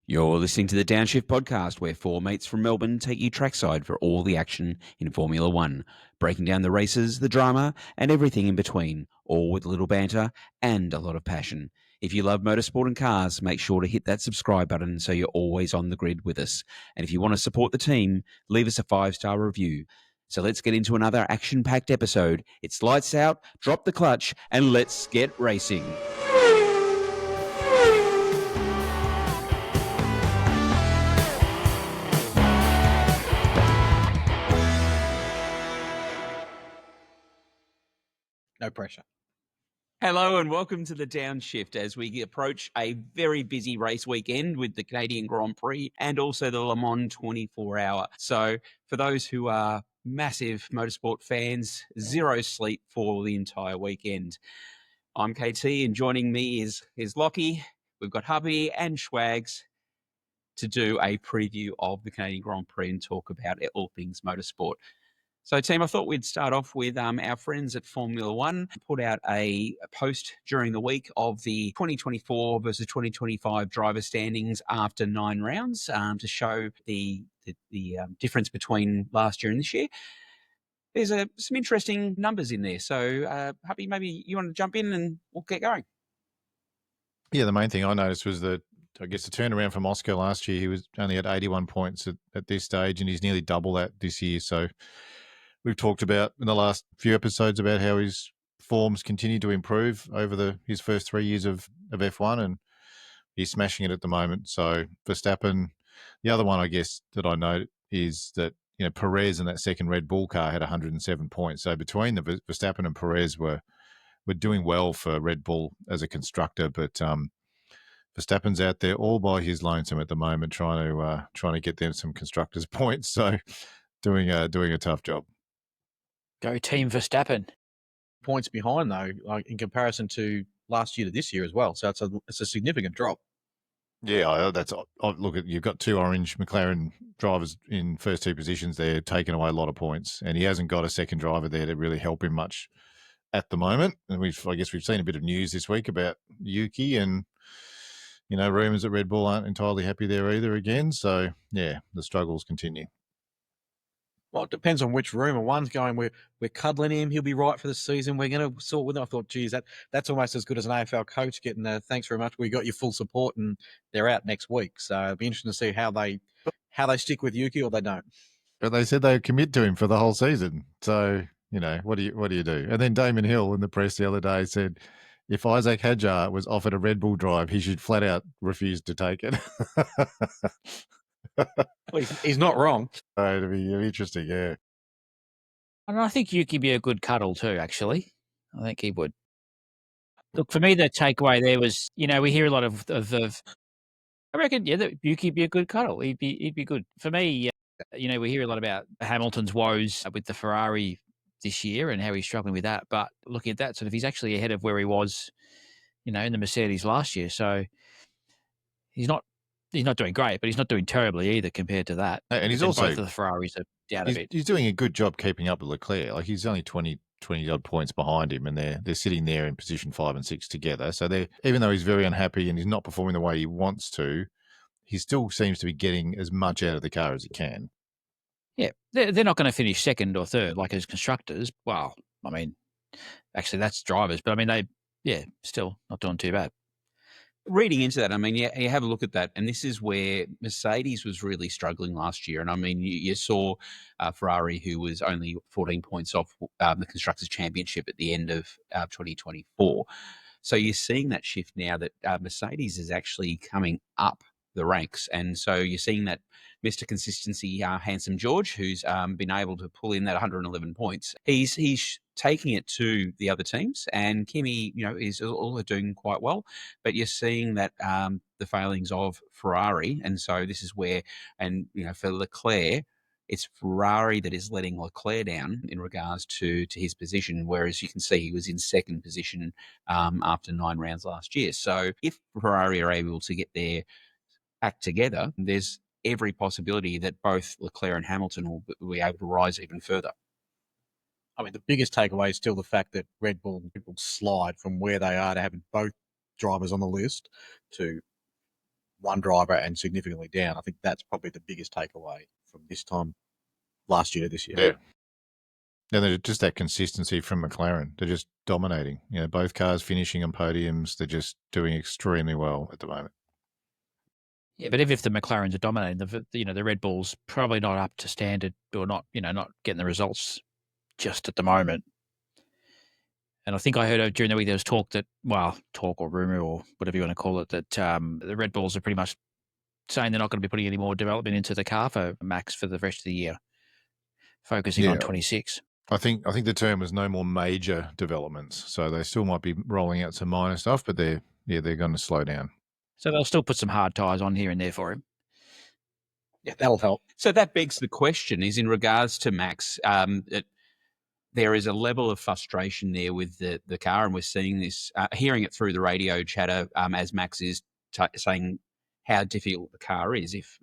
You're listening to the Downshift podcast, where four mates from Melbourne take you trackside for all the action in Formula One, breaking down the races, the drama, and everything in between, all with a little banter and a lot of passion. If you love motorsport and cars, make sure to hit that subscribe button so you're always on the grid with us. And if you want to support the team, leave us a 5-star review. So let's get into another action-packed episode. It's lights out, drop the clutch, and let's get racing. No pressure. Hello and welcome to the Downshift as we approach a very busy race weekend with the Canadian Grand Prix and also the Le Mans 24-hour. So for those who are massive motorsport fans, zero sleep for the entire weekend. I'm KT and joining me is Lockie. We've got Hubby and Schwags to do a preview of the Canadian Grand Prix and talk about all things motorsport. So, team, I thought we'd start off with our friends at Formula One. Put out a post during the week of the 2024 versus 2025 driver standings after 9 rounds to show the difference between last year and this year. There's some interesting numbers in there. So, Happy, maybe you want to jump in and we'll get going. Yeah, the main thing I noticed was that, I guess, the turnaround from Oscar last year, he was only at 81 points at this stage, and he's nearly double that this year. So we've talked about in the last few episodes about how his forms continue to improve over his first 3 years of F1, and he's smashing it at the moment. So Verstappen, the other one, I guess, that I note is that, you know, Perez in that second Red Bull car had 107 points. So between the Verstappen and Perez were doing well for Red Bull as a constructor, but Verstappen's out there all by his lonesome at the moment, trying to get them some constructors points. So doing a tough job. Go Team Verstappen. Points behind though, like in comparison to last year to this year as well. So it's a significant drop. Yeah, look at, you've got two orange McLaren drivers in first two positions there, taking away a lot of points, and he hasn't got a second driver there to really help him much at the moment. And I guess we've seen a bit of news this week about Yuki, and you know, rumours that Red Bull aren't entirely happy there either again. So yeah, the struggles continue. Well, it depends on which rumour. One's going, we're cuddling him, he'll be right for the season, we're going to sort with him. I thought, geez, that's almost as good as an AFL coach getting thanks very much, we got your full support, and they're out next week. So it'll be interesting to see how they stick with Yuki or they don't. But they said they would commit to him for the whole season. So, you know, what do you do? And then Damon Hill in the press the other day said, if Isaac Hadjar was offered a Red Bull drive, he should flat out refuse to take it. Well, he's not wrong. It'll be interesting, yeah. And I think Yuki'd be a good cuddle too, actually. I think he would. Look, for me, the takeaway there was, you know, we hear a lot of I reckon, yeah, that Yuki'd be a good cuddle. He'd be good. For me, you know, we hear a lot about Hamilton's woes with the Ferrari this year and how he's struggling with that. But looking at that, sort of, he's actually ahead of where he was, you know, in the Mercedes last year. So he's not doing great, but he's not doing terribly either compared to that. And he's both also of the Ferraris are down a bit. He's doing a good job keeping up with Leclerc. Like, he's only 20 odd points behind him, and they're sitting there in position 5 and 6 together. So even though he's very unhappy and he's not performing the way he wants to, he still seems to be getting as much out of the car as he can. Yeah, they're not going to finish second or third like as constructors. Well, I mean, actually that's drivers, but I mean still not doing too bad. Reading into that, I mean, you have a look at that, and this is where Mercedes was really struggling last year. And I mean, you saw Ferrari, who was only 14 points off the Constructors Championship at the end of 2024. So you're seeing that shift now that Mercedes is actually coming up the ranks. And so you're seeing that Mr. Consistency, Handsome George, who's been able to pull in that 111 points, he's taking it to the other teams, and Kimi, you know, is also doing quite well. But you're seeing that the failings of Ferrari, and so this is where, and you know, for Leclerc, it's Ferrari that is letting Leclerc down in regards to his position, whereas you can see he was in second position after 9 rounds last year. So if Ferrari are able to get their act together, there's every possibility that both Leclerc and Hamilton will be able to rise even further. I mean, the biggest takeaway is still the fact that Red Bull slide from where they are to having both drivers on the list to one driver and significantly down. I think that's probably the biggest takeaway from this time last year to this year. Yeah. And there's just that consistency from McLaren. They're just dominating. Both cars finishing on podiums. They're just doing extremely well at the moment. Yeah, but if the McLarens are dominating, the Red Bull's probably not up to standard, or not getting the results just at the moment. And I think I heard during the week there was talk or rumor or whatever you want to call it, that the Red Bulls are pretty much saying they're not going to be putting any more development into the car for Max for the rest of the year, focusing on 26. I think the term was no more major developments, so they still might be rolling out some minor stuff, but they're going to slow down. So they'll still put some hard tyres on here and there for him. Yeah, that'll help. So that begs the question: is in regards to Max, there is a level of frustration there with the car, and we're seeing this, hearing it through the radio chatter as Max is saying how difficult the car is. If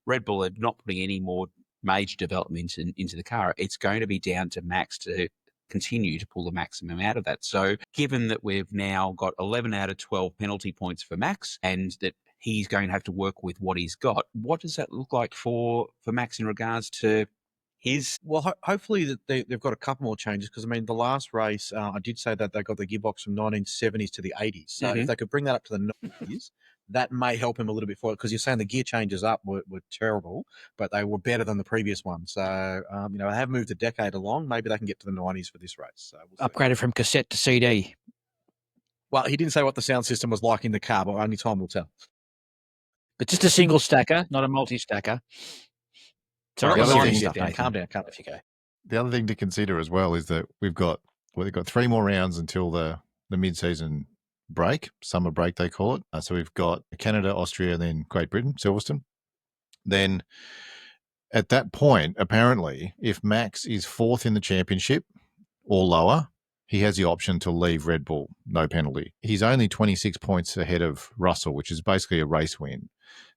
Red Bull are not putting any more major development into the car, it's going to be down to Max to continue to pull the maximum out of that. So given that we've now got 11 out of 12 penalty points for Max, and that he's going to have to work with what he's got, what does that look like for Max in regards to his? Well, hopefully that they've got a couple more changes, because, I mean, the last race, I did say that they got the gearbox from 1970s to the 80s. So if they could bring that up to the 90s, that may help him a little bit forward, because you're saying the gear changes up were terrible, but they were better than the previous one. So, they have moved a decade along. Maybe they can get to the 90s for this race. So Upgraded from cassette to CD. Well, he didn't say what the sound system was like in the car, but only time will tell. But just a single stacker, not a multi-stacker. Sorry, Calm down. The other thing to consider as well is that they've got 3 more rounds until the mid-season break, summer break they call it. So we've got Canada, Austria, then Great Britain, Silverstone. Then at that point, apparently, if Max is 4th in the championship or lower, he has the option to leave Red Bull, no penalty. He's only 26 points ahead of Russell, which is basically a race win.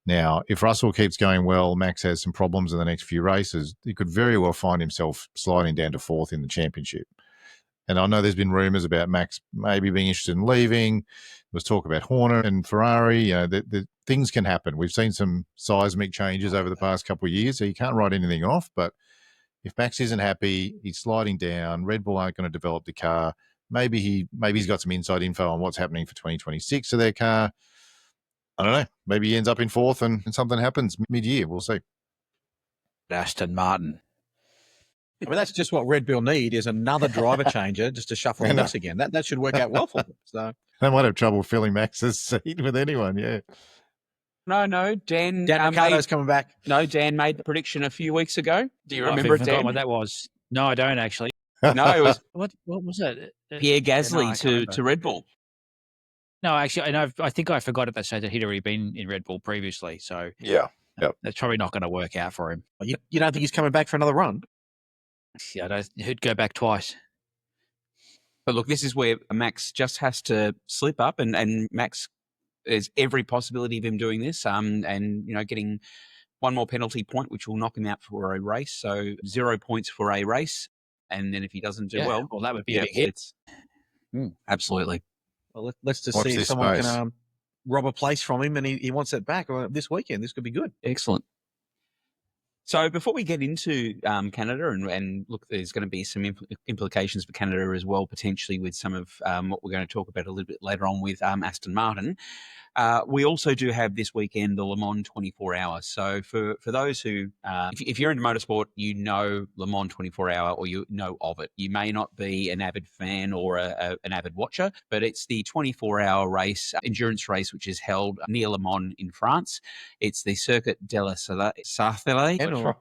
Now, if Russell keeps going well, Max has some problems in the next few races, he could very well find himself sliding down to 4th in the championship. And I know there's been rumours about Max maybe being interested in leaving. There was talk about Horner and Ferrari. The things can happen. We've seen some seismic changes over the past couple of years, so you can't write anything off. But if Max isn't happy, he's sliding down, Red Bull aren't going to develop the car. Maybe he's got some inside info on what's happening for 2026 to their car. I don't know. Maybe he ends up in 4th and something happens mid-year. We'll see. Aston Martin. I mean, that's just what Red Bull need, is another driver changer just to shuffle the mix again. That should work out well for them. So they might have trouble filling Max's seat with anyone, yeah. No, Dan Ricciardo's coming back. No, Dan made the prediction a few weeks ago. Do you remember it, Dan? What that was? No, I don't actually. No, it was what was it? Pierre Gasly to Red Bull. No, actually, I think I forgot at that stage that he'd already been in Red Bull previously. So yeah, that's probably not going to work out for him. You don't think he's coming back for another run? Yeah, he'd go back twice. But look, this is where Max just has to slip up, and Max, there's every possibility of him doing this, and getting one more penalty point, which will knock him out for a race. So 0 points for a race, and then if he doesn't do well, that would be a big hit. Absolutely. Well, let's just Watch see if this someone space. can rob a place from him, and he wants it back this weekend. This could be good. Excellent. So before we get into Canada, and look, there's going to be some implications for Canada as well, potentially with some of what we're going to talk about a little bit later on with Aston Martin. We also do have this weekend the Le Mans 24 Hour. So for those who, if you're into motorsport, you know Le Mans 24 Hour, or you know of it. You may not be an avid fan or an avid watcher, but it's the 24-hour race, endurance race, which is held near Le Mans in France. It's the Circuit de la Sarthe. Hold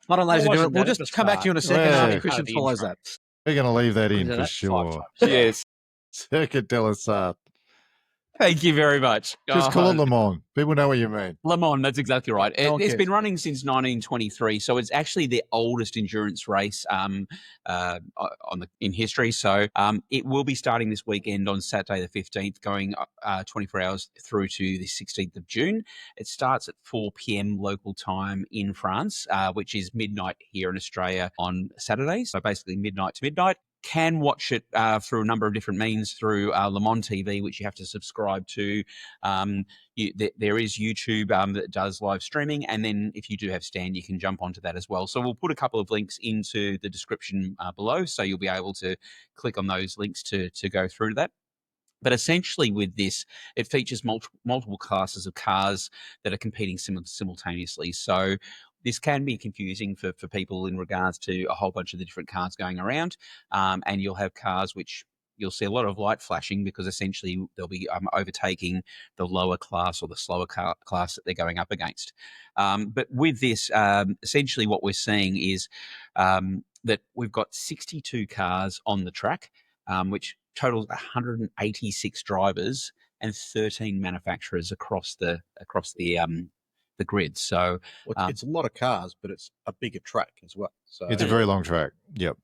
on, ladies and gentlemen. We'll just come back to you in a second. Yeah. Christian follows that. We're going to leave that in for sure. Yes. Circuit de la Sarthe. Thank you very much. Just call it Le Mans. People know what you mean. Le Mans, that's exactly right. No It's been running since 1923, so it's actually the oldest endurance race in history. So it will be starting this weekend on Saturday the 15th, going 24 hours through to the 16th of June. It starts at 4 p.m. local time in France, which is midnight here in Australia on Saturdays. So basically midnight to midnight. can watch it through a number of different means through Le Mans TV, which you have to subscribe to. There is YouTube that does live streaming, and then if you do have Stan, you can jump onto that as well. So we'll put a couple of links into the description below, so you'll be able to click on those links to go through to that. But essentially with this, it features multiple classes of cars that are competing simultaneously. So this can be confusing for people in regards to a whole bunch of the different cars going around. And you'll have cars which you'll see a lot of light flashing because essentially they'll be overtaking the lower class or the slower class that they're going up against. But with this, essentially what we're seeing is that we've got 62 cars on the track, which totals 186 drivers and 13 manufacturers across the grid. So it's a lot of cars, but it's a bigger track as well. So it's a very long track. Yep.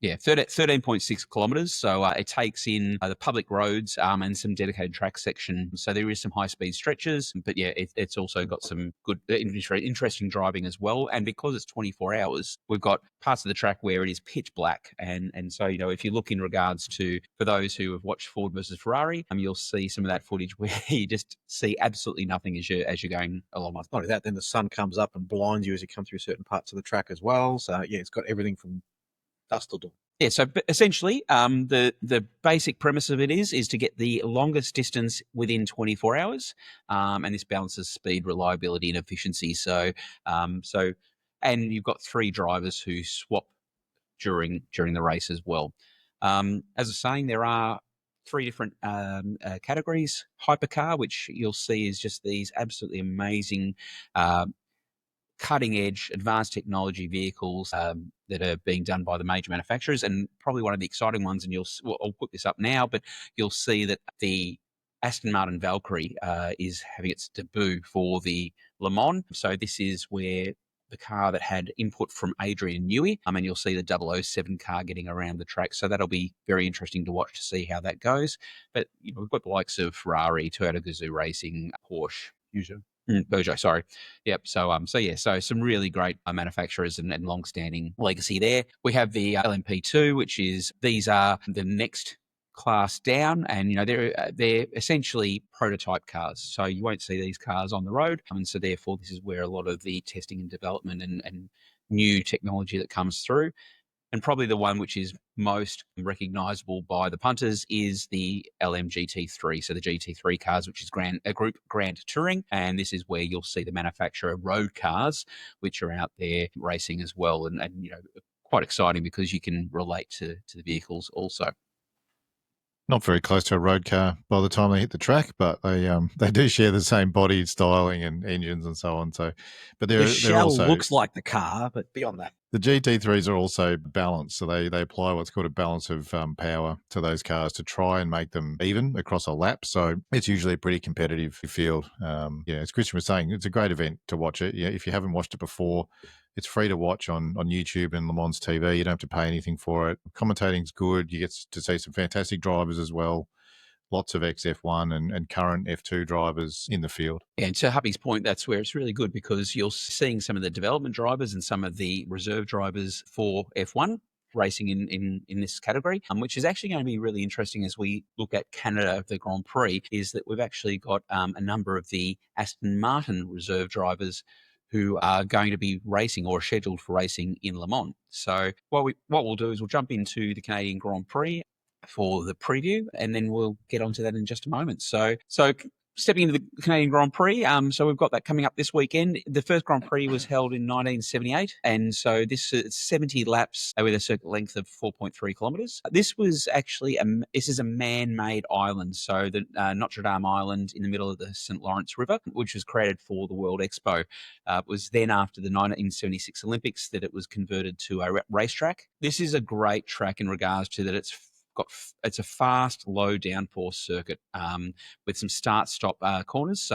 Yeah, 13.6 kilometres. So it takes in the public roads and some dedicated track section. So there is some high-speed stretches, but yeah, it's also got some good, interesting driving as well. And because it's 24 hours, we've got parts of the track where it is pitch black. And so, if you look in regards to, for those who have watched Ford versus Ferrari, you'll see some of that footage where you just see absolutely nothing as you're going along. Not only that, then the sun comes up and blinds you as you come through certain parts of the track as well. So yeah, it's got everything from dusk till dawn. Yeah, so essentially, the basic premise of it is to get the longest distance within 24 hours, and this balances speed, reliability, and efficiency. So and you've got 3 drivers who swap during the race as well. As I was saying, there are 3 different categories. Hypercar, which you'll see is just these absolutely amazing cutting-edge, advanced technology vehicles that are being done by the major manufacturers, and probably one of the exciting ones, and I'll put this up now, but you'll see that the Aston Martin Valkyrie is having its debut for the Le Mans. So this is where the car that had input from Adrian Newey, and you'll see the 007 car getting around the track. So that'll be very interesting to watch to see how that goes. But we've got the likes of Ferrari, Toyota Gazoo Racing, Porsche, Peugeot, sorry. Yep. So some really great manufacturers and long-standing legacy there. We have the LMP2, these are the next class down, and they're essentially prototype cars. So you won't see these cars on the road, and so therefore this is where a lot of the testing and development and new technology that comes through. And probably the one which is most recognisable by the punters is the LMGT3, so the GT3 cars, which is Group Grand Touring. And this is where you'll see the manufacturer road cars, which are out there racing as well. And quite exciting because you can relate to the vehicles also. Not very close to a road car by the time they hit the track, but they do share the same body styling and engines and so on. So, but the shell also looks like the car, but beyond that, the GT3s are also balanced. So they apply what's called a balance of power to those cars to try and make them even across a lap. So it's usually a pretty competitive field. As Christian was saying, it's a great event to watch it. Yeah, if you haven't watched it before, it's free to watch on YouTube and Le Mans TV. You don't have to pay anything for it. Commentating's good. You get to see some fantastic drivers as well. Lots of XF1 and current F2 drivers in the field. Yeah, and to Hubby's point, that's where it's really good because you're seeing some of the development drivers and some of the reserve drivers for F1 racing in this category, which is actually going to be really interesting as we look at Canada, the Grand Prix, is that we've actually got a number of the Aston Martin reserve drivers who are going to be racing or scheduled for racing in Le Mans. So what we'll do is we'll jump into the Canadian Grand Prix for the preview, and then we'll get onto that in just a moment. So stepping into the Canadian Grand Prix, so we've got that coming up this weekend. The first Grand Prix was held in 1978, and so this is 70 laps with a circuit length of 4.3 kilometres. This was actually this is a man-made island, so the Notre Dame Island in the middle of the St. Lawrence River, which was created for the World Expo. It was then after the 1976 Olympics that it was converted to a racetrack. This is a great track in regards to that it's a fast, low downforce circuit with some start-stop corners,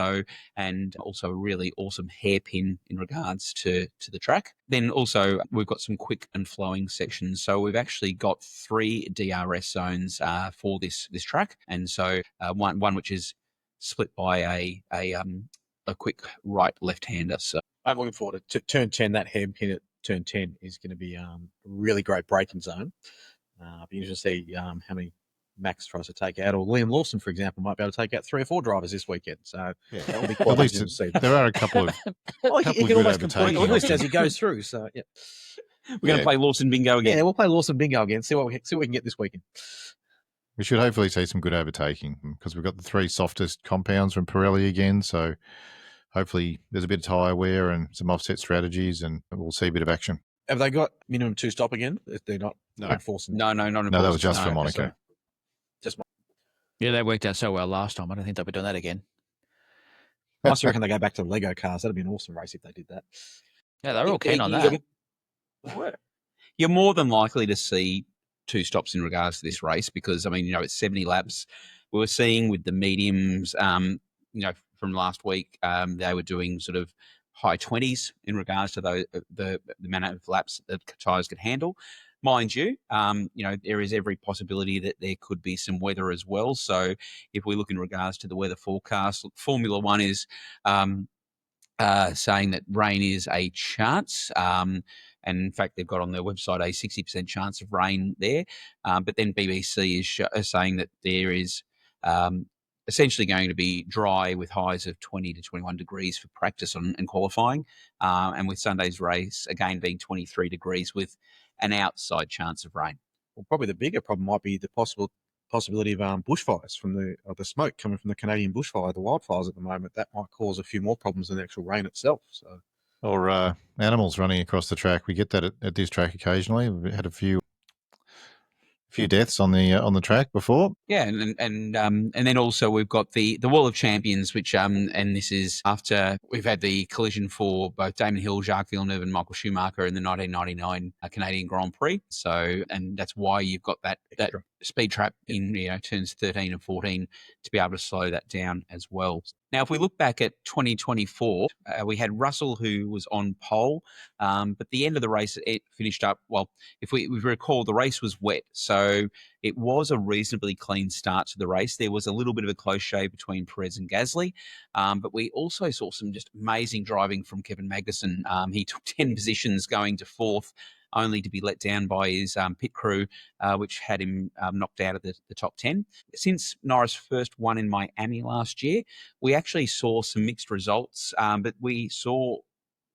and also a really awesome hairpin in regards to the track. Then also we've got some quick and flowing sections. So we've actually got 3 DRS zones for this track, and so one which is split by a quick right left-hander. So I'm looking forward to turn 10, that hairpin turn 10 is going to be a really great braking zone. Be interesting to see how many Max tries to take out, or Liam Lawson, for example, might be able to take out 3 or 4 drivers this weekend. So that will be quite At least interesting to see. there are a couple of Well, he can good almost complete the overtaking list as options. he goes through. So yeah, We're going to play Lawson Bingo again. yeah, we'll play Lawson Bingo again. See what we can get this weekend. We should hopefully see some good overtaking because we've got the 3 softest compounds from Pirelli again. So hopefully there's a bit of tyre wear and some offset strategies, and we'll see a bit of action. Have they got minimum 2 stop again? If they're not enforcing No, not enforcing. No, that was just for Monaco. Yeah, that worked out so well last time. I don't think they'll be doing that again. I also reckon they go back to Lego cars. That'd be an awesome race if they did that. Yeah, they're all keen on that. You're more than likely to see 2 stops in regards to this race because, I mean, it's 70 laps. We were seeing with the mediums, from last week, they were doing sort of high 20s in regards to the amount of laps that tyres could handle. Mind you, there is every possibility that there could be some weather as well. So if we look in regards to the weather forecast, Formula One is saying that rain is a chance. And in fact, they've got on their website a 60% chance of rain there. But then BBC is saying that there is essentially going to be dry with highs of 20 to 21 degrees for practice and qualifying. And with Sunday's race, again, being 23 degrees with an outside chance of rain. Well, probably the bigger problem might be the possibility of bushfires from the smoke coming from the Canadian bushfire, the wildfires at the moment. That might cause a few more problems than the actual rain itself. So, or animals running across the track. We get that at this track occasionally. We've had a few deaths on the track before. Yeah, and then also we've got the Wall of Champions, which and this is after we've had the collision for both Damon Hill, Jacques Villeneuve, and Michael Schumacher in the 1999 Canadian Grand Prix. So, and that's why you've got that speed trap in turns 13 and 14 to be able to slow that down as well. Now, if we look back at 2024, we had Russell who was on pole, but the end of the race, it finished up, well, if we recall, the race was wet. So it was a reasonably clean start to the race. There was a little bit of a close shave between Perez and Gasly, but we also saw some just amazing driving from Kevin Magnussen. He took 10 positions going to 4th, only to be let down by his pit crew, which had him knocked out of the top 10. Since Norris first won in Miami last year, we actually saw some mixed results, but we saw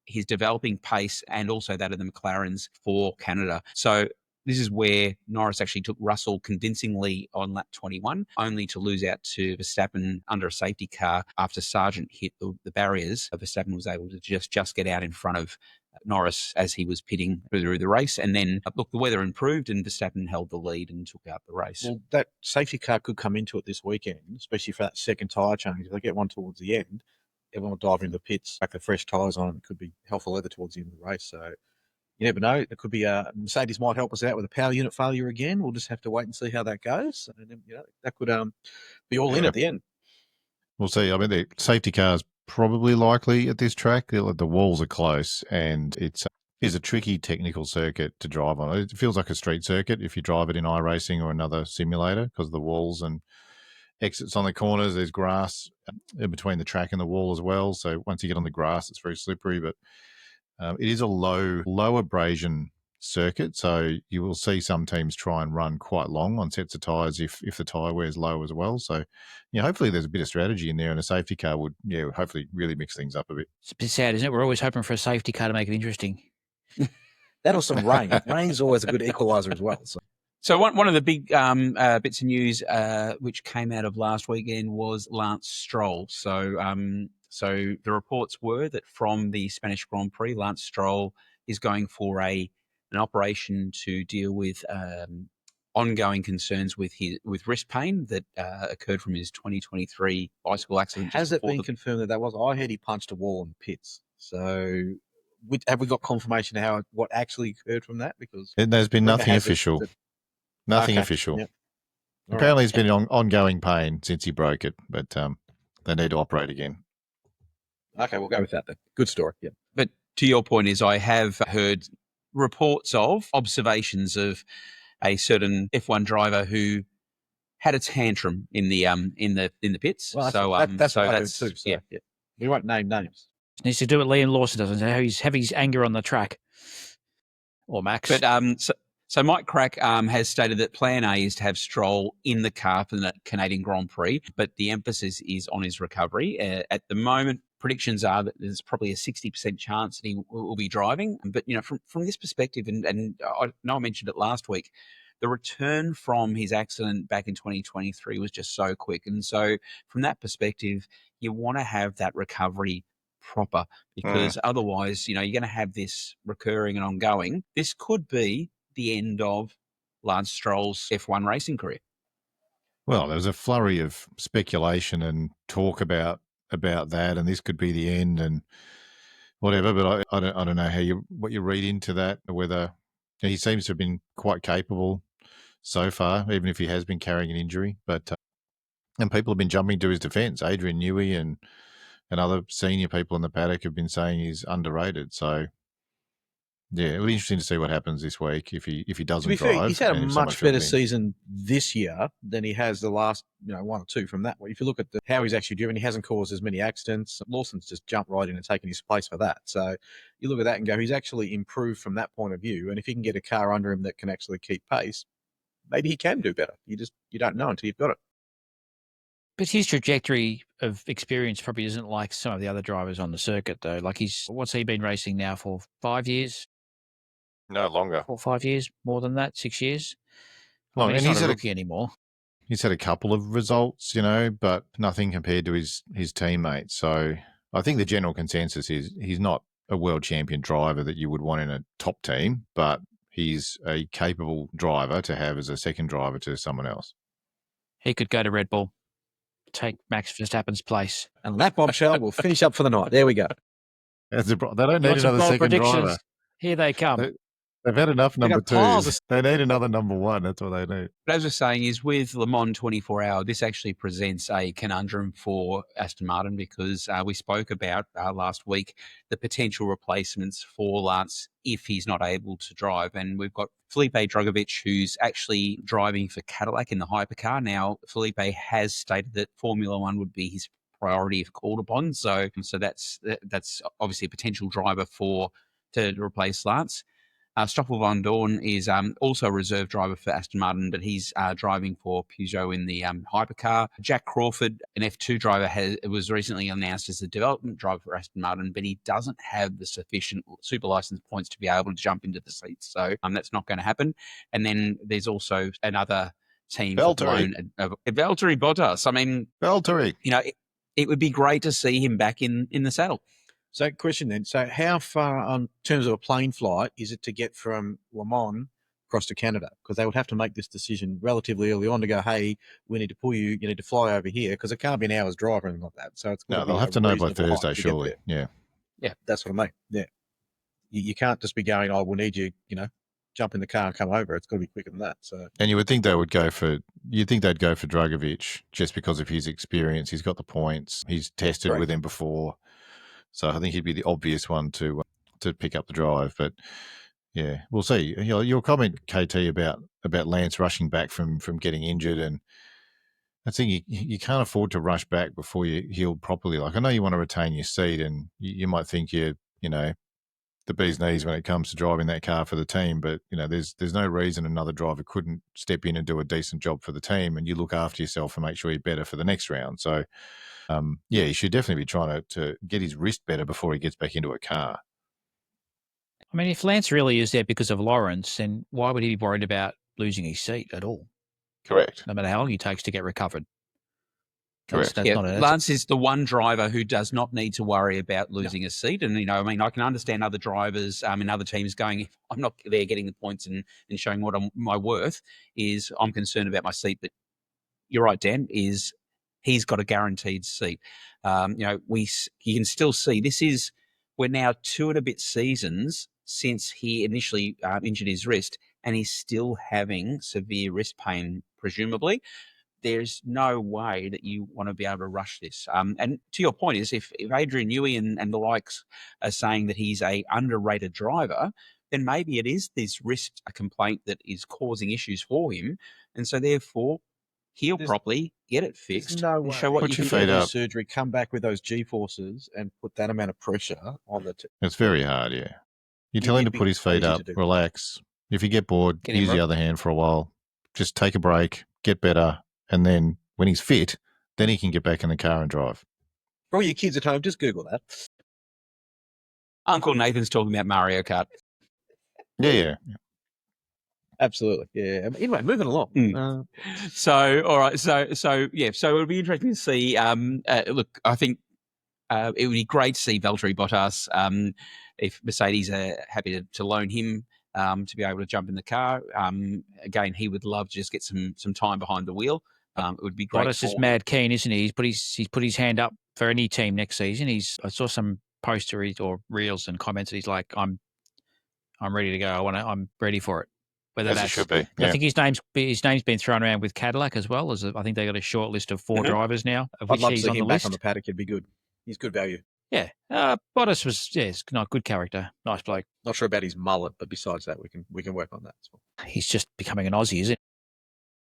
his developing pace and also that of the McLarens for Canada. So this is where Norris actually took Russell convincingly on lap 21, only to lose out to Verstappen under a safety car after Sargent hit the barriers. Verstappen was able to just get out in front of Norris as he was pitting through the race. And then, look, the weather improved and Verstappen held the lead and took out the race. Well, that safety car could come into it this weekend, especially for that second tyre change. If they get one towards the end, everyone will dive into the pits, back the fresh tyres on. It could be helpful leather towards the end of the race. So you never know. It could be Mercedes might help us out with a power unit failure again. We'll just have to wait and see how that goes. And then, that could be all in at the end. We'll see. I mean, the safety car's probably likely at this track. The walls are close, and it's a tricky technical circuit to drive on. It feels like a street circuit if you drive it in iRacing or another simulator because of the walls and exits on the corners. There's grass in between the track and the wall as well. So once you get on the grass, it's very slippery. But it is a low abrasion circuit, so you will see some teams try and run quite long on sets of tyres if the tyre wear is low as well. So, hopefully there's a bit of strategy in there, and a safety car would, hopefully really mix things up a bit. It's a bit sad, isn't it? We're always hoping for a safety car to make it interesting. That or some rain. Rain's always a good equaliser as well. So one of the big bits of news which came out of last weekend was Lance Stroll. So the reports were that from the Spanish Grand Prix, Lance Stroll is going for an operation to deal with ongoing concerns with wrist pain that occurred from his 2023 bicycle accident. Has it been confirmed that was? I heard he punched a wall in the pits. So have we got confirmation of what actually occurred from that? Because there's been nothing official. Nothing official. Yep. Apparently, it's been ongoing pain since he broke it, but they need to operate again. Okay, we'll go with that then. Good story. Yeah. But to your point is, I have heard reports of observations of a certain F1 driver who had a tantrum in the pits. Well, that's what I heard too. So, yeah. We won't name names. Needs to do what Liam Lawson does and have his anger on the track. or Max. But so Mike Crack has stated that plan A is to have Stroll in the car for the Canadian Grand Prix, but the emphasis is on his recovery. At the moment, predictions are that there's probably a 60% chance that he will be driving. But, from this perspective, and I know I mentioned it last week, the return from his accident back in 2023 was just so quick. And so from that perspective, you want to have that recovery proper, because otherwise, you're going to have this recurring and ongoing. This could be the end of Lance Stroll's F1 racing career. Well, there was a flurry of speculation and talk about that, and this could be the end and whatever. But I don't know what you read into that, or whether he seems to have been quite capable so far, even if he has been carrying an injury. But and people have been jumping to his defence. Adrian Newey and other senior people in the paddock have been saying he's underrated. So yeah, it'll be interesting to see what happens this week if he doesn't To be drive. fair, he's had a and if someone much fills better in. season this year than he has the last, one or two from that way. If you look at how he's actually driven, he hasn't caused as many accidents. Lawson's just jumped right in and taken his place for that. So you look at that and go, he's actually improved from that point of view. And if he can get a car under him that can actually keep pace, maybe he can do better. You don't know until you've got it. But his trajectory of experience probably isn't like some of the other drivers on the circuit, though. Like what's he been racing now for 5 years? No, longer. 4 or 5 years, more than that, 6 years. Oh, He's and not he's a had rookie anymore. He's had a couple of results, but nothing compared to his teammates. So I think the general consensus is he's not a world champion driver that you would want in a top team, but he's a capable driver to have as a second driver to someone else. He could go to Red Bull, take Max Verstappen's place. And that bombshell will finish up for the night. There we go. They don't need another second driver. Here they come. They've had enough number piles twos. They need another number one. That's what they need. But as we're saying, is with Le Mans 24 Hour, this actually presents a conundrum for Aston Martin, because we spoke about last week the potential replacements for Lance if he's not able to drive. And we've got Felipe Drugovich, who's actually driving for Cadillac in the hypercar. Now, Felipe has stated that Formula One would be his priority if called upon. So that's obviously a potential driver to replace Lance. Stoffel Van Dorn is also a reserve driver for Aston Martin, but he's driving for Peugeot in the hypercar. Jack Crawford, an F2 driver, was recently announced as a development driver for Aston Martin, but he doesn't have the sufficient super license points to be able to jump into the seats. So that's not going to happen. And then there's also another team. Valtteri Bottas. I mean, Valtteri. It would be great to see him back in the saddle. So question then, so how far in terms of a plane flight is it to get from Le Mans across to Canada? Because they would have to make this decision relatively early on to go, hey, we need to pull you need to fly over here, because it can't be an hour's drive or anything like that. So it's they'll have to know by Thursday, surely. Yeah. Yeah, that's what I mean. Yeah. You can't just be going, we'll need you, jump in the car and come over. It's got to be quicker than that. So, and you would think they'd go for Drugovich just because of his experience. He's got the points. He's tested with him before. So I think he'd be the obvious one to pick up the drive. But yeah, we'll see. Your comment, KT, about Lance rushing back from getting injured, and I think you can't afford to rush back before you heal properly. Like, I know you want to retain your seat, and you might think you're the bee's knees when it comes to driving that car for the team, but there's no reason another driver couldn't step in and do a decent job for the team, and you look after yourself and make sure you're better for the next round. So he should definitely be trying to get his wrist better before he gets back into a car. I mean, if Lance really is there because of Lawrence, then why would he be worried about losing his seat at all? Correct. No matter how long he takes to get recovered. Correct. Lance is the one driver who does not need to worry about losing a seat. And, I can understand other drivers in other teams going, if I'm not there getting the points and showing what my worth is, I'm concerned about my seat. But you're right, Dan, he's got a guaranteed seat. You can still see we're now 2 and a bit seasons since he initially injured his wrist, and he's still having severe wrist pain, presumably. There's no way that you want to be able to rush this. And to your point is, if Adrian Newey and the likes are saying that he's a underrated driver, then maybe it is this wrist complaint that is causing issues for him. And so therefore, heal properly, get it fixed, no and show what you can do. Surgery, come back with those G-forces and put that amount of pressure on the It's very hard, yeah. You tell him to put his feet easy up, to do. relax. If you get bored, Get him use the right. other hand for a while. Just take a break, get better, and then when he's fit, then he can get back in the car and drive. For all your kids at home, just Google that. Uncle Nathan's talking about Mario Kart. Yeah. Absolutely. Yeah. Anyway, moving along. So, all right. So it'll be interesting to see. Look, I think it would be great to see Valtteri Bottas. If Mercedes are happy to loan him to be able to jump in the car. Again, he would love to just get some time behind the wheel. It would be great. Bottas is mad keen, isn't he? He's put his hand up for any team next season. I saw some poster or reels and comments. He's like, I'm ready to go. I'm ready for it. Whether As it should be. I think his name's been thrown around with Cadillac as well. I think they got a short list of 4 drivers now, of which I'd love to he's see on him the back list. on the paddock. It'd be good. He's good value. Yeah, Bottas was he's not good character, nice bloke. Not sure about his mullet, but besides that, we can work on that as well. He's just becoming an Aussie, isn't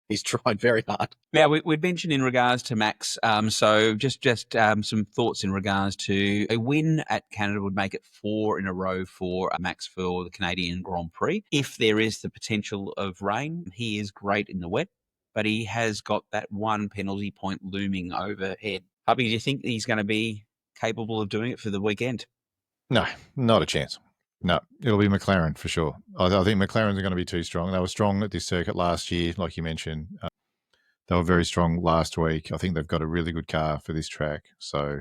He's tried very hard. Now, we'd mentioned in regards to Max, so just some thoughts in regards to a win at Canada would make it 4 in a row for Max for the Canadian Grand Prix. If there is the potential of rain, he is great in the wet, but he has got that one penalty point looming overhead. Hubby, do you think he's going to be capable of doing it for the weekend? No, not a chance. No, it'll be McLaren for sure. I think McLaren's are going to be too strong. They were strong at this circuit last year, like you mentioned. They were very strong last week. I think they've got a really good car for this track. So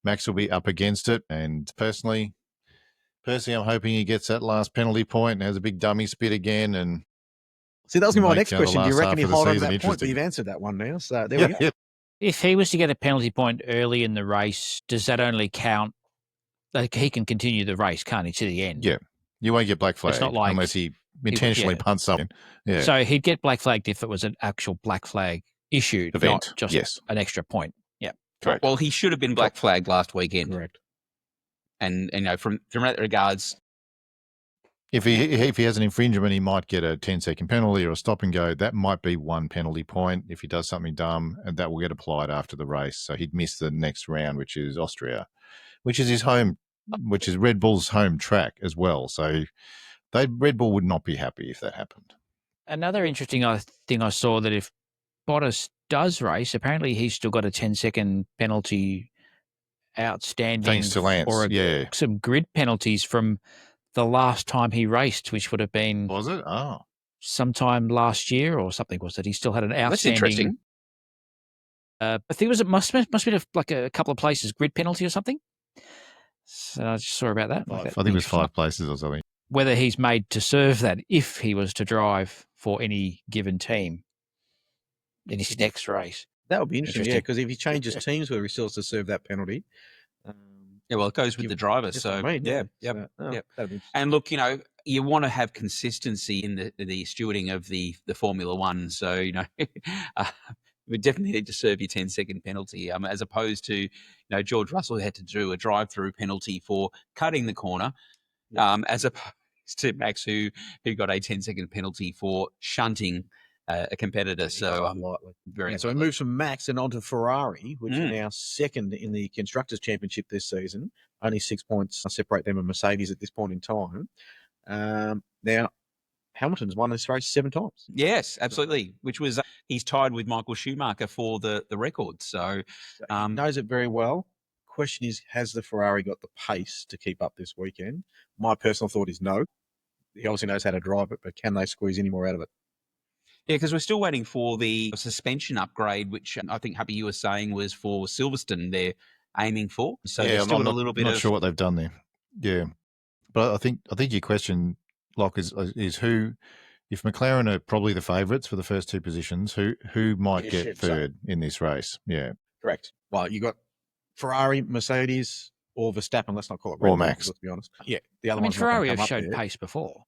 Max will be up against it. And personally, I'm hoping he gets that last penalty point and has a big dummy spit again. And see, that was going to be my next the question. Do you last reckon half he of the hold on to season that point? But interesting. you've answered that one now. So there we go. Yeah. If he was to get a penalty point early in the race, does that only count? Like, he can continue the race, can't he, to the end? Yeah. You won't get black flag not like- unless he intentionally punts something. Yeah. So he'd get black flagged if it was an actual black flag issued, Event. not just Yes. an extra point. Yeah. Correct. Well, he should have been black flagged last weekend. Correct. And from that regards, If he has an infringement, he might get a 10-second penalty or a stop and go. That might be one penalty point if he does something dumb, and that will get applied after the race. So he'd miss the next round, which is Austria, which is which is Red Bull's home track as well. So Red Bull would not be happy if that happened. Another interesting thing I saw, that if Bottas does race, apparently he's still got a 10-second penalty outstanding. Thanks to Lance. Or some grid penalties from the last time he raced, which would have been Was it? Oh. sometime last year or something. Was that he still had an outstanding? that's interesting. I think it must have been like a couple of places grid penalty or something. So I just saw about that. I think it was 5 places or something. Whether he's made to serve that if he was to drive for any given team in his next race. That would be interesting, yeah, Interesting. because if he changes teams where he still has to serve that penalty. Yeah, well, it goes with the driver. That's So, what I mean, yeah. So, Yep. that'd be And look, you want to have consistency in the stewarding of the Formula One. So, we definitely need to serve your 10-second penalty, as opposed to, George Russell had to do a drive-through penalty for cutting the corner, as opposed to Max, who got a 10-second penalty for shunting a competitor. So, unlikely. very So it moves from Max and on to Ferrari, which are now second in the Constructors Championship this season. Only 6 points separate them and Mercedes at this point in time. Now, Hamilton's won this race 7 times. Yes, absolutely. Which was he's tied with Michael Schumacher for the record. So He knows it very well. Question is, has the Ferrari got the pace to keep up this weekend? My personal thought is no. He obviously knows how to drive it, but can they squeeze any more out of it? yeah, because we're still waiting for the suspension upgrade, which I think Happy you were saying was for Silverstone. They're aiming for. So yeah, there's still I'm a little bit not of sure what they've done there. Yeah, but I think your question, Locke, is who, if McLaren are probably the favourites for the first 2 positions, who might You get should third in this race? Yeah, Correct. Well, you got Ferrari, Mercedes, or Verstappen. Let's not call it Red Or Bull, Max. let's be honest. Yeah, the other I mean, one's not gonna Ferrari come have up showed there. pace before.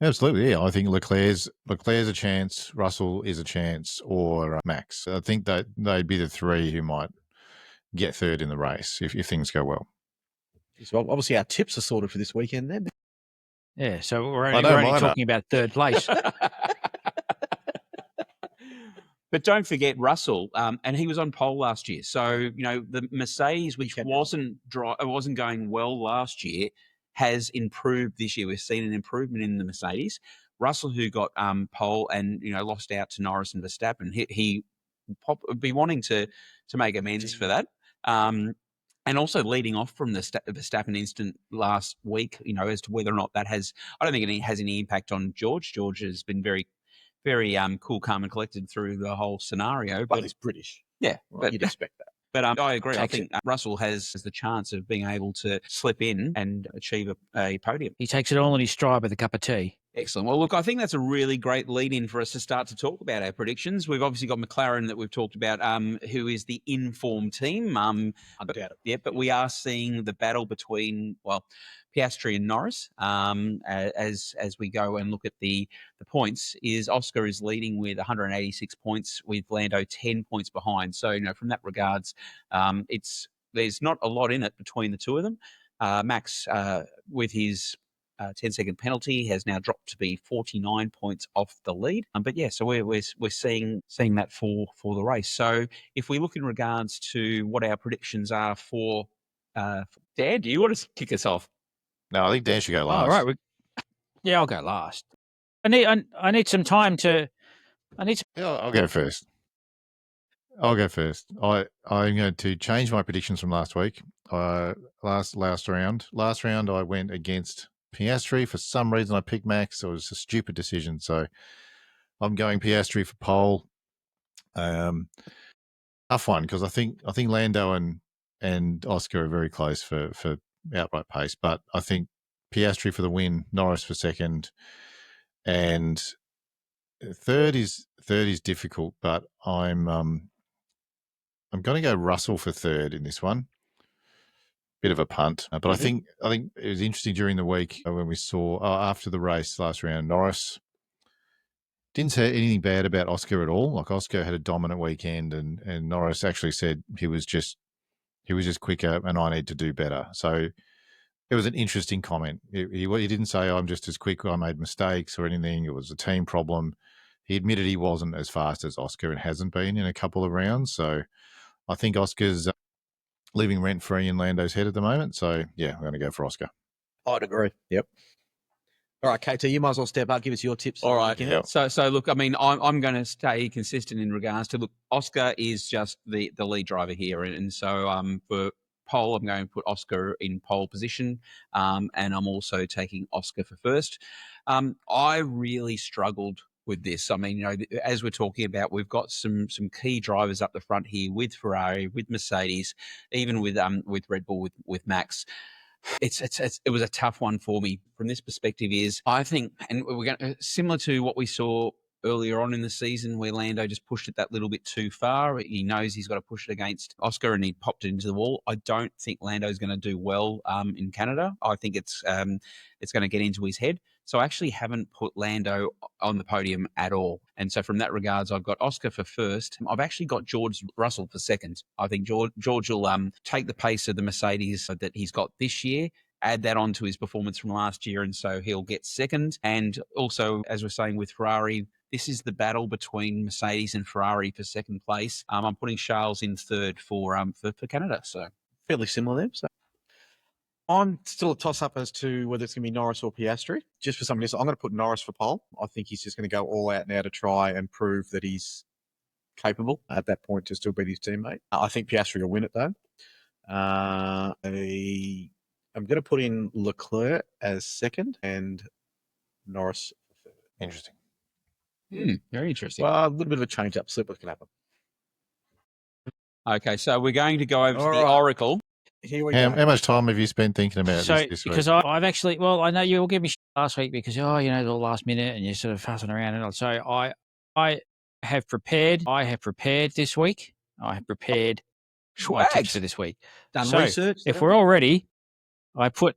absolutely. Yeah, I think Leclerc's a chance, Russell is a chance, or Max. I think that they'd be the 3 who might get third in the race if things go well. So obviously our tips are sorted for this weekend then. Yeah, so we're I only, know we're only mine are. talking about third place. But don't forget Russell, and he was on pole last year. So the Mercedes, which kept wasn't going well last year, has improved this year. We've seen an improvement in the Mercedes. Russell, who got pole and lost out to Norris and Verstappen, he would be wanting to make amends for that. And also leading off from the Verstappen incident last week, as to whether or not that has, I don't think it has any impact on George. George has been very, very cool, calm, and collected through the whole scenario. But he's British. Yeah, well, you'd expect that. But I agree. I think Russell has the chance of being able to slip in and achieve a podium. He takes it all in his stride with a cup of tea. Excellent. Well, look, I think that's a really great lead-in for us to start to talk about our predictions. We've obviously got McLaren that we've talked about, who is the in-form team. Undoubtedly. Yeah, but we are seeing the battle between, Piastri and Norris as we go and look at the points. Oscar is leading with 186 points, with Lando 10 points behind. So, from that regards, there's not a lot in it between the two of them. Max, with his 10-second penalty, has now dropped to be 49 points off the lead. But yeah, so we're seeing that for the race. So if we look in regards to what our predictions are for Dan, do you want to kick us off? No, I think Dan should go last. All right. Yeah, I'll go last. I need some time to. I'll go first. I'm going to change my predictions from last week. Last round. Last round, I went against Piastri. For some reason, I picked Max. It was a stupid decision. So I'm going Piastri for pole. Tough one, because I think Lando and Oscar are very close for outright pace. But I think Piastri for the win, Norris for second, and third is difficult. But I'm going to go Russell for third in this one. Bit of a punt, but I think it was interesting during the week when we saw after the race last round, Norris didn't say anything bad about Oscar at all. Like, Oscar had a dominant weekend, and Norris actually said he was just quicker, and I need to do better. So it was an interesting comment. He didn't say, I'm just as quick, I made mistakes or anything. It was a team problem. He admitted he wasn't as fast as Oscar and hasn't been in a couple of rounds. So I think Oscar's living rent-free in Lando's head at the moment. So, yeah, I'm going to go for Oscar. I'd agree. Yep. All right, KT, you might as well step up. Give us your tips. All right. Yeah. So look, I mean, I'm going to stay consistent in regards to, look, Oscar is just the lead driver here. And so for pole, I'm going to put Oscar in pole position. And I'm also taking Oscar for first. I really struggled with this. I mean, as we're talking about, we've got some key drivers up the front here with Ferrari, with Mercedes, even with Red Bull, with Max. It was a tough one for me from this perspective. I think, and we're going similar to what we saw earlier on in the season, where Lando just pushed it that little bit too far. He knows he's got to push it against Oscar, and he popped it into the wall. I don't think Lando's going to do well in Canada. I think it's going to get into his head. So I actually haven't put Lando on the podium at all. And so from that regards, I've got Oscar for first. I've actually got George Russell for second. I think George will take the pace of the Mercedes that he's got this year, add that on to his performance from last year, and so he'll get second. And also, as we're saying with Ferrari, this is the battle between Mercedes and Ferrari for second place. I'm putting Charles in third for Canada. So fairly similar there. So I'm still a toss-up as to whether it's going to be Norris or Piastri. Just for something else, I'm going to put Norris for pole. I think he's just going to go all out now to try and prove that he's capable at that point to still beat his teammate. I think Piastri will win it, though. I'm going to put in Leclerc as second and Norris for third. Interesting. Very interesting. Well, a little bit of a change-up. See what can happen. Okay, so we're going to go over to the Oracle. Here we go. How much time have you spent thinking about this week? Because I've actually, I know you all gave me shit last week because, the last minute and you're sort of fussing around and all. So I have prepared this week. I have prepared my tips for this week. Done research. If we're all ready, I put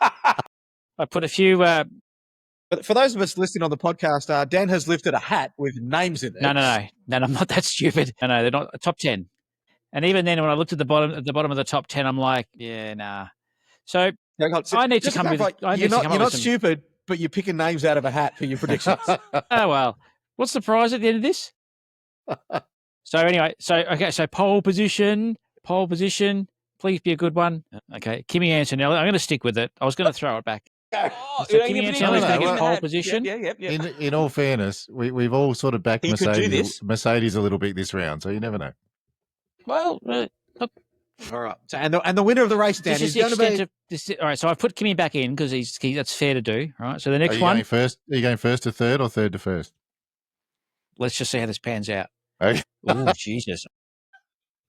a few. But for those of us listening on the podcast, Dan has lifted a hat with names in it. No, I'm not that stupid. No, they're not top 10. And even then, when I looked at the bottom of the top 10, I'm like, yeah, nah. So I need to come with. You're not stupid, but you're picking names out of a hat for your predictions. Oh well, what's the prize at the end of this? So anyway, so pole position, Please be a good one. Okay, Kimi Antonelli. I'm going to stick with it. I was going to throw it back. Oh, So Kimi Antonelli's going to get pole Yep, position. Yep. In all fairness, we've all sort of backed He could do this. Mercedes a little bit this round, so you never know. Well, look, All right. So, and the winner of the race, Dan, this is is the going to extent be. of this. All right, so I've put Kimi back in because that's fair to do. All right, so the Are next you one, going first? Are you going first to third or third to first? let's just see how this pans out. Okay. Oh, Jesus.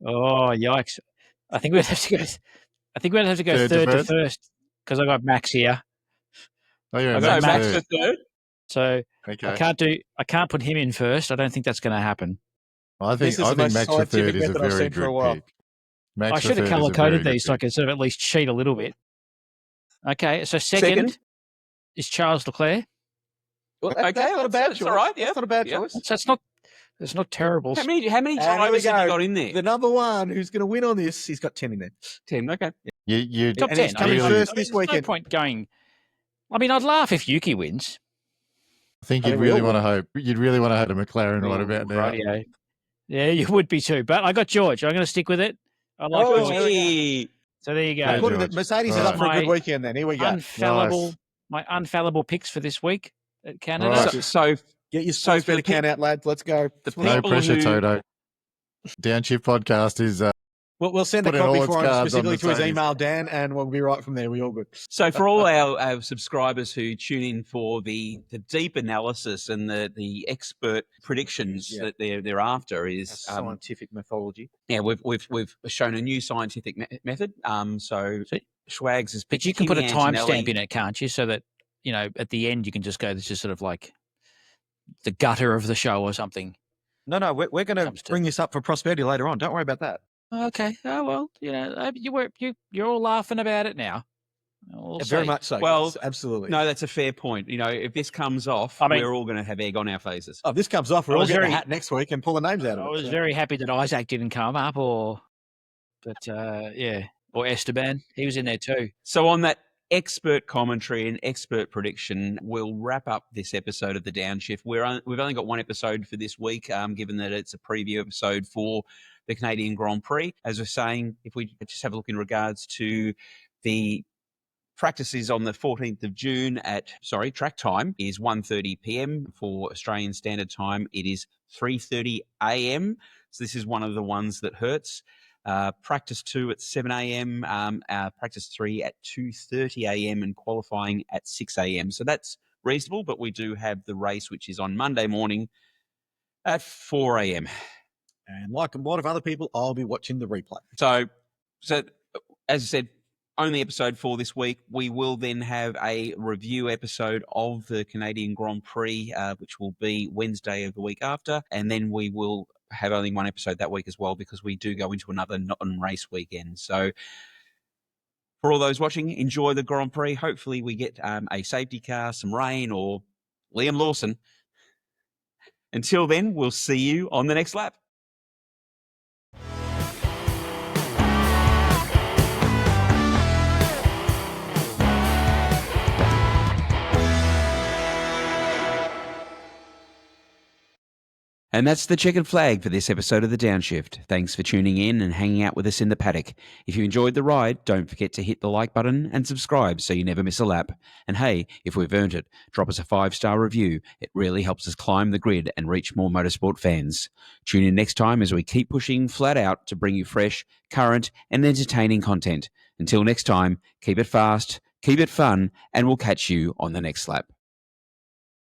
Oh, yikes. I think we'd have to go. Third to third to first? first because I got Max here. Oh, you're I in got So Max Max third. for third. So Okay. I can't put him in first. I don't think that's going to happen. I This think is the most Max for third scientific is a method I've very seen for a good while. pick. Max I for should have third is a color very coded good these so I pick. could sort of at least cheat a little bit. Okay, so second is Charles Leclerc. Well, Okay, that's not a bad that's choice. all right, yeah. That's not a bad Yeah. choice. That's not terrible. How many And here we drivers have you go. got in there? The number one who's going to win on this, he's got 10 in there. 10. Okay. You Top and 10. he's coming really- first I mean, this there's no weekend. point going. I mean, I'd laugh if Yuki wins. I think I you'd think we really all want to hope. You'd really want to have a McLaren right about now. Rightio. Yeah, you would be too. But I got George. I'm going to stick with it. I like Oh, George. Hey. So there you go. Hey, According to George. Mercedes is All up for a good right. weekend then. Here we go. Unfallible. Nice. My unfallible picks for this week at Canada. Right. So Get your So sports for the bet account out, lads. Let's go. the No people pressure, who Toto. Downshift podcast is We'll send a Put in all copy its for him cards on specifically to his Mercedes. email, Dan, and we'll be right from there. We all good. So for all our subscribers who tune in for the deep analysis and the expert predictions Yeah. that they're after is Scientific mythology. yeah, we've shown a new scientific method. So See? Schwags has But picked you can put a Kimi timestamp Antonelli. in it, can't you? So that, at the end you can just go, this is sort of like the gutter of the show or something. No, we're going to Comes to- bring this up for prosperity later on. Don't worry about that. Okay. Oh, well, you're all laughing about it now. We'll Very see. much so. Well, yes, absolutely. No, that's a fair point. If this comes off, I mean- we're all going to have egg on our faces. Oh, if this comes off, we're I all was getting very- a hat next week and pull the names out of I it. was So- very happy that Isaac didn't come up or Esteban. He was in there too. So on that expert commentary and expert prediction, we'll wrap up this episode of the Downshift. We've only got one episode for this week, given that it's a preview episode for the Canadian Grand Prix. As we're saying, if we just have a look in regards to the practices on the 14th of June track time is 1:30 p.m. For Australian Standard Time. It is 3:30 a.m. So this is one of the ones that hurts. Practice 2 at 7 a.m., practice 3 at 2:30 a.m. and qualifying at 6 a.m. So that's reasonable, but we do have the race, which is on Monday morning at 4 a.m. And like a lot of other people, I'll be watching the replay. So as I said, only episode for this week. We will then have a review episode of the Canadian Grand Prix, which will be Wednesday of the week after. And then we will have only one episode that week as well, because we do go into another non-race weekend. So for all those watching, enjoy the Grand Prix. Hopefully we get a safety car, some rain, or Liam Lawson. Until then, we'll see you on the next lap. And that's the checkered flag for this episode of The Downshift. Thanks for tuning in and hanging out with us in the paddock. If you enjoyed the ride, don't forget to hit the like button and subscribe so you never miss a lap. And hey, if we've earned it, drop us a 5-star review. It really helps us climb the grid and reach more motorsport fans. Tune in next time as we keep pushing flat out to bring you fresh, current and entertaining content. Until next time, keep it fast, keep it fun, and we'll catch you on the next lap.